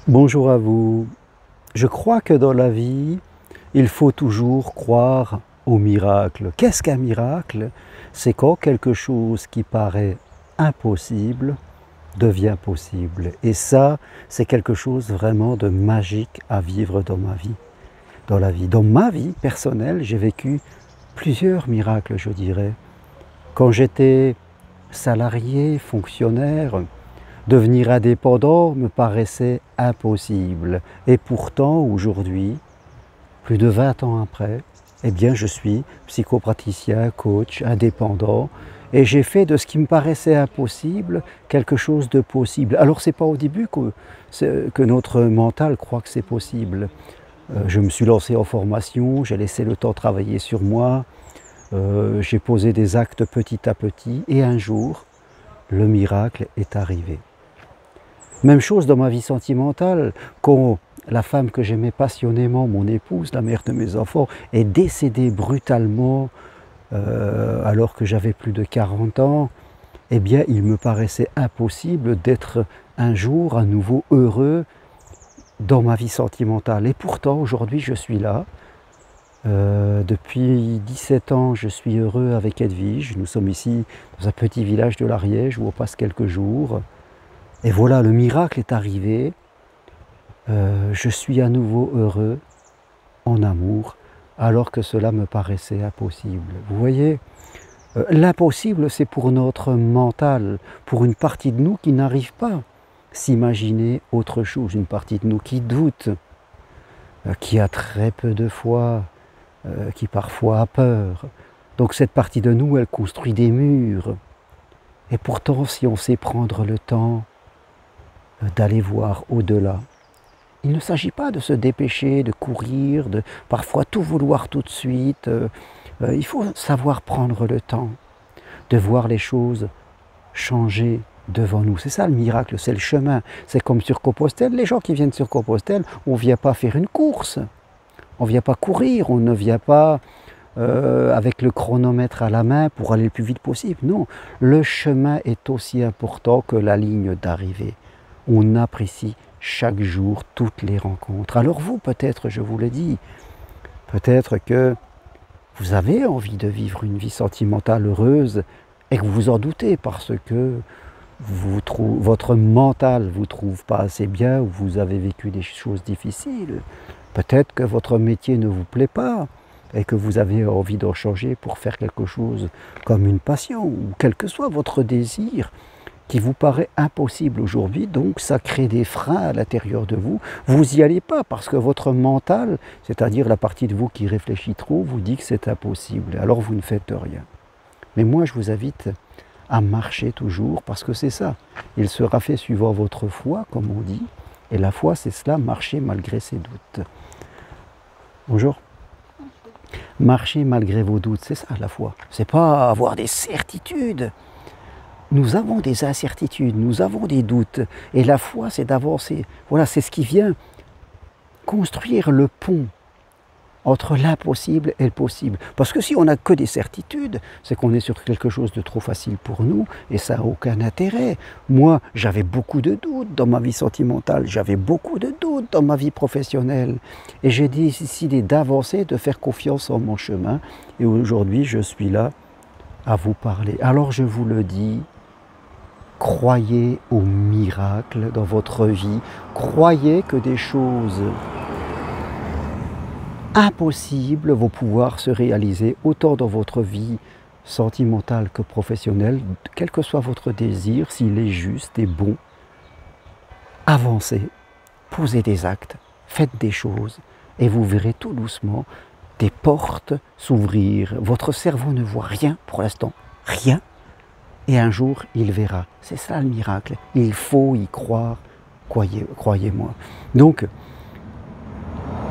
Bonjour à vous. Je crois que dans la vie, il faut toujours croire au miracle. Qu'est-ce qu'un miracle? C'est quand quelque chose qui paraît impossible devient possible. Et ça, c'est quelque chose vraiment de magique à vivre dans ma vie, dans la vie. Dans ma vie personnelle, j'ai vécu plusieurs miracles, je dirais. Quand j'étais salarié, fonctionnaire, devenir indépendant me paraissait impossible. Et pourtant, aujourd'hui, plus de 20 ans après, eh bien, je suis psychopraticien, coach, indépendant, et j'ai fait de ce qui me paraissait impossible quelque chose de possible. Alors, ce n'est pas au début que notre mental croit que c'est possible. Je me suis lancé en formation, j'ai laissé le temps travailler sur moi, j'ai posé des actes petit à petit, et un jour, le miracle est arrivé. Même chose dans ma vie sentimentale, quand la femme que j'aimais passionnément, mon épouse, la mère de mes enfants, est décédée brutalement alors que j'avais plus de 40 ans, eh bien il me paraissait impossible d'être un jour à nouveau heureux dans ma vie sentimentale. Et pourtant aujourd'hui je suis là. Depuis 17 ans je suis heureux avec Edwige. Nous sommes ici dans un petit village de l'Ariège où on passe quelques jours. Et voilà, le miracle est arrivé, je suis à nouveau heureux, en amour, alors que cela me paraissait impossible. Vous voyez, l'impossible c'est pour notre mental, pour une partie de nous qui n'arrive pas à s'imaginer autre chose, une partie de nous qui doute, qui a très peu de foi, qui parfois a peur. Donc cette partie de nous, elle construit des murs. Et pourtant, si on sait prendre le temps d'aller voir au-delà. Il ne s'agit pas de se dépêcher, de courir, de parfois tout vouloir tout de suite. Il faut savoir prendre le temps de voir les choses changer devant nous. C'est ça le miracle, c'est le chemin. C'est comme sur Compostelle. Les gens qui viennent sur Compostelle, on ne vient pas faire une course. On ne vient pas courir, on ne vient pas avec le chronomètre à la main pour aller le plus vite possible. Non, le chemin est aussi important que la ligne d'arrivée. On apprécie chaque jour toutes les rencontres. Alors vous, peut-être, je vous le dis, peut-être que vous avez envie de vivre une vie sentimentale heureuse et que vous vous en doutez parce que votre mental ne vous trouve pas assez bien ou vous avez vécu des choses difficiles. Peut-être que votre métier ne vous plaît pas et que vous avez envie d'en changer pour faire quelque chose comme une passion ou quel que soit votre désir qui vous paraît impossible aujourd'hui, donc ça crée des freins à l'intérieur de vous. Vous n'y allez pas parce que votre mental, c'est-à-dire la partie de vous qui réfléchit trop, vous dit que c'est impossible. Alors vous ne faites rien. Mais moi, je vous invite à marcher toujours parce que c'est ça. Il sera fait suivant votre foi, comme on dit. Et la foi, c'est cela, marcher malgré ses doutes. Bonjour. Marcher malgré vos doutes, c'est ça la foi. C'est pas avoir des certitudes. Nous avons des incertitudes, nous avons des doutes. Et la foi, c'est d'avancer. Voilà, c'est ce qui vient construire le pont entre l'impossible et le possible. Parce que si on n'a que des certitudes, c'est qu'on est sur quelque chose de trop facile pour nous et ça n'a aucun intérêt. Moi, j'avais beaucoup de doutes dans ma vie sentimentale, j'avais beaucoup de doutes dans ma vie professionnelle. Et j'ai décidé d'avancer, de faire confiance en mon chemin. Et aujourd'hui, je suis là à vous parler. Alors je vous le dis, croyez au miracle dans votre vie. Croyez que des choses impossibles vont pouvoir se réaliser autant dans votre vie sentimentale que professionnelle, quel que soit votre désir, s'il est juste et bon. Avancez, posez des actes, faites des choses et vous verrez tout doucement des portes s'ouvrir. Votre cerveau ne voit rien pour l'instant, rien. Et un jour, il verra. C'est ça le miracle. Il faut y croire, croyez-moi. Donc,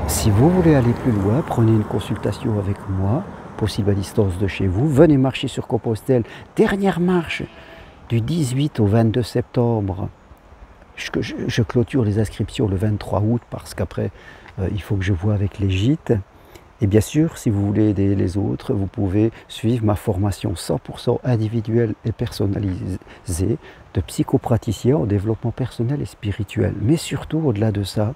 si vous voulez aller plus loin, prenez une consultation avec moi, possible à distance de chez vous. Venez marcher sur Compostelle. Dernière marche du 18 au 22 septembre. Je clôture les inscriptions le 23 août parce qu'après, il faut que je voie avec les gîtes. Et bien sûr, si vous voulez aider les autres, vous pouvez suivre ma formation 100% individuelle et personnalisée de psychopraticien en développement personnel et spirituel. Mais surtout, au-delà de ça,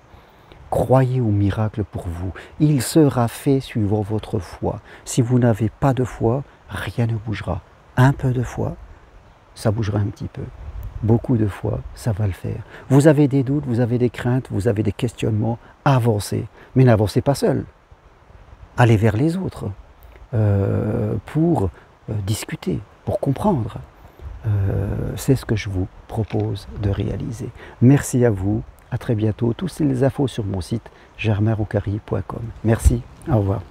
croyez au miracle pour vous. Il sera fait suivant votre foi. Si vous n'avez pas de foi, rien ne bougera. Un peu de foi, ça bougera un petit peu. Beaucoup de foi, ça va le faire. Vous avez des doutes, vous avez des craintes, vous avez des questionnements, avancez. Mais n'avancez pas seul. Allez vers les autres pour discuter, pour comprendre. C'est ce que je vous propose de réaliser. Merci à vous, à très bientôt. Toutes les infos sur mon site germainrocari.com. Merci, au revoir.